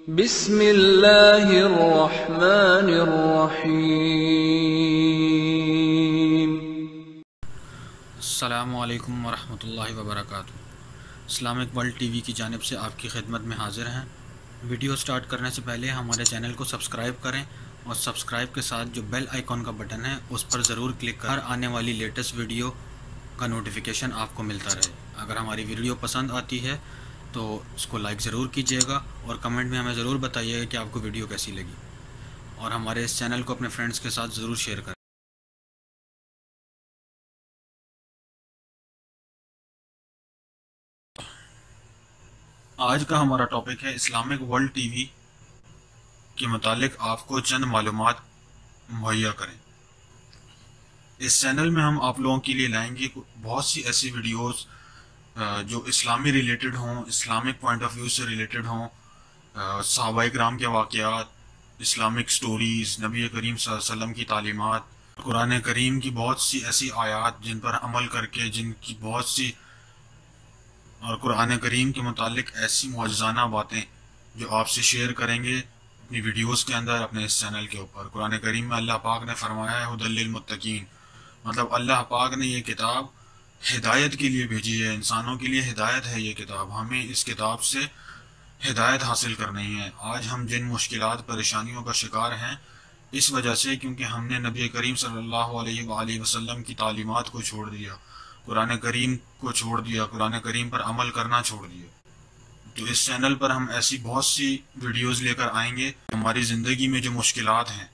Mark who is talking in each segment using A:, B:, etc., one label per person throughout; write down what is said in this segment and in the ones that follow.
A: बिस्मिल्लाहिर्रहमानिर्रहीम।
B: अस्सलामु अलैकुम वरहमतुल्लाहि वबरकातुहू। इस्लामिक वर्ल्ड टीवी की जानिब से आपकी खिदमत में हाजिर हैं। वीडियो स्टार्ट करने से पहले हमारे चैनल को सब्सक्राइब करें और सब्सक्राइब के साथ जो बेल आइकॉन का बटन है उस पर ज़रूर क्लिक कर आने वाली लेटेस्ट वीडियो का नोटिफिकेशन आपको मिलता रहे। अगर हमारी वीडियो पसंद आती है तो इसको लाइक ज़रूर कीजिएगा और कमेंट में हमें ज़रूर बताइएगा कि आपको वीडियो कैसी लगी, और हमारे इस चैनल को अपने फ्रेंड्स के साथ ज़रूर शेयर करें। आज का हमारा टॉपिक है इस्लामिक वर्ल्ड टीवी के मुतालिक आपको चंद मालूमात मुहैया करें। इस चैनल में हम आप लोगों के लिए लाएंगे बहुत सी ऐसी वीडियोस जो इस्लामी रिलेटेड हों, इस्लामिक पॉइंट ऑफ व्यू से रिलेटेड हों, सहाबाए किराम के वाक़यात, इस्लामिक स्टोरीज़, नबी करीम सल्लल्लाहु अलैहि वसल्लम की तालीमात, कुरान करीम की बहुत सी ऐसी आयात जिन पर अमल करके जिनकी बहुत सी और कुरान करीम के मुतालिक ऐसी मौजज़ाना बातें जो आपसे शेयर करेंगे अपनी वीडियोस के अंदर अपने इस चैनल के ऊपर। कुरान करीम में अल्लाह पाक ने फरमाया है हुदल लिल मुत्तकीन, मतलब अल्लाह पाक ने ये किताब हिदायत के लिए भेजी है, इंसानों के लिए हिदायत है ये किताब। हमें इस किताब से हिदायत हासिल करनी है। आज हम जिन मुश्किलात परेशानियों का शिकार हैं इस वजह से क्योंकि हमने नबी करीम सल्लल्लाहु अलैहि वसल्लम की तालीमात को छोड़ दिया, कुरान करीम को छोड़ दिया, कुरान करीम पर अमल करना छोड़ दिया। तो इस चैनल पर हम ऐसी बहुत सी वीडियोस लेकर आएंगे। हमारी ज़िंदगी में जो मुश्किलात हैं,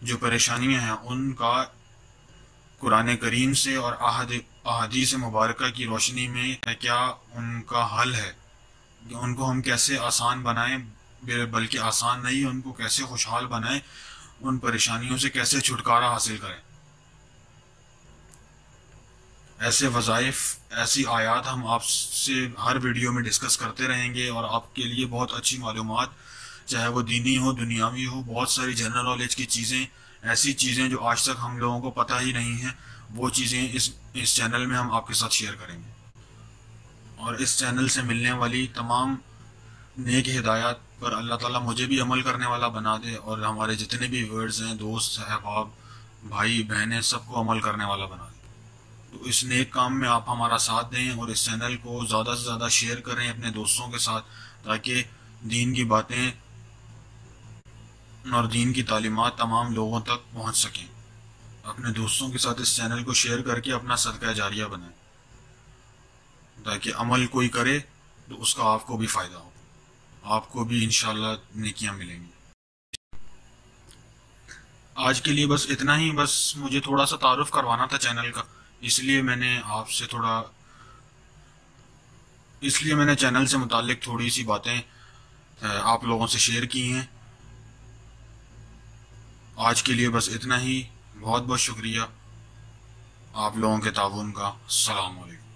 B: जो परेशानियां हैं, उनका कुरान करीम से और अहादीस मुबारक की रोशनी में क्या उनका हल है, उनको हम कैसे आसान बनाएं, बल्कि आसान नहीं, उनको कैसे खुशहाल बनाएं, उन परेशानियों से कैसे छुटकारा हासिल करें। ऐसे वज़ाइफ, ऐसी आयात हम आपसे हर वीडियो में डिस्कस करते रहेंगे और आपके लिए बहुत अच्छी मालूमात, चाहे वो दीनी हो, दुनियावी हो, बहुत सारी जनरल नॉलेज की चीज़ें, ऐसी चीज़ें जो आज तक हम लोगों को पता ही नहीं है, वो चीज़ें इस चैनल में हम आपके साथ शेयर करेंगे। और इस चैनल से मिलने वाली तमाम नेक हिदायत पर अल्लाह ताला मुझे भी अमल करने वाला बना दे और हमारे जितने भी व्यूअर्स हैं, दोस्त, अहबाब, भाई बहनें, सबको अमल करने वाला बना दे। तो इस नेक काम में आप हमारा साथ दें और इस चैनल को ज़्यादा से ज़्यादा शेयर करें अपने दोस्तों के साथ, ताकि दीन की बातें और दीन की तालीमात तमाम लोगों तक पहुंच सकें। अपने दोस्तों के साथ इस चैनल को शेयर करके अपना सदका जारिया बनाएं, ताकि अमल कोई करे तो उसका आपको भी फ़ायदा हो, आपको भी इंशाल्लाह नेकियां मिलेंगी। आज के लिए बस इतना ही। बस मुझे थोड़ा सा तारुफ करवाना था चैनल का, इसलिए मैंने चैनल से मुतालिक थोड़ी सी बातें आप लोगों से शेयर की हैं। आज के लिए बस इतना ही। बहुत बहुत शुक्रिया आप लोगों के ताउन का। अस्सलाम वालेकुम।